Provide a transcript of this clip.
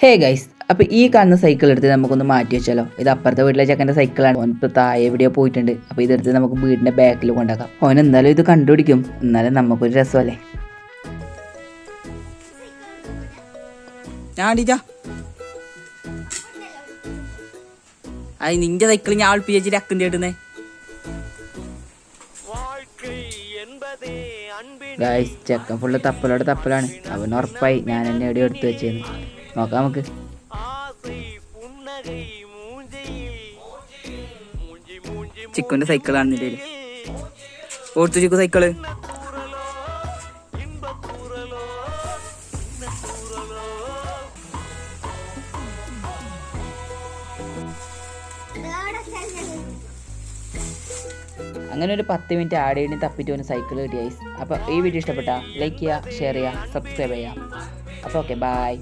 Hey guys, അപ്പോൾ ഈ കാണുന്ന സൈക്കിൾ എടുത്ത് നമുക്കൊന്ന് മാറ്റി വെച്ചാലോ. ഇത് അപ്പുറത്തെ വീട്ടിലെ ചെക്കൻ്റെ സൈക്കിളാണ്. ഓൻ ഇപ്പോൾ താഴെ എവിടെയോ പോയിട്ടുണ്ട്. അപ്പോൾ ഇതെടുത്ത് നമുക്ക് വീടിൻ്റെ ബാക്കിൽ കൊണ്ടാക്കാം. ഓൻ എന്തായാലും ഇത് കണ്ടുപിടിക്കും. എന്നാലും നമുക്കൊരു രസമല്ലേ. നിന്റെ സൈക്കിൾ ഞാൻ ആൾപ്പിച്ചിട്ട് അക്കൻ്റെ കേട്ടുന്നേ. ഗൈസ്, ചെക്കൻ ഫുള്ള് തപ്പലാണ്. അവൻ ഉറപ്പായി ഞാൻ എന്നെ എവിടെയോ എടുത്ത് വെച്ചേന്ന്. നോക്കാം നമുക്ക്. ചിക്കുന്റെ സൈക്കിളാണ് ഇതിൽ. ഓർത്തു ചിക്കു സൈക്കിള്. അങ്ങനെ ഒരു 10 മിനിറ്റ് ആടേണി തപ്പിട്ട് ഒരു സൈക്കിൾ കിട്ടി ഗൈസ്. അപ്പോൾ ഈ വീഡിയോ ഇഷ്ടപ്പെട്ടാൽ ലൈക്ക് ചെയ്യുക, ഷെയർ ചെയ്യുക, സബ്സ്ക്രൈബ് ചെയ്യുക. അപ്പോൾ ഓക്കെ, ബൈ.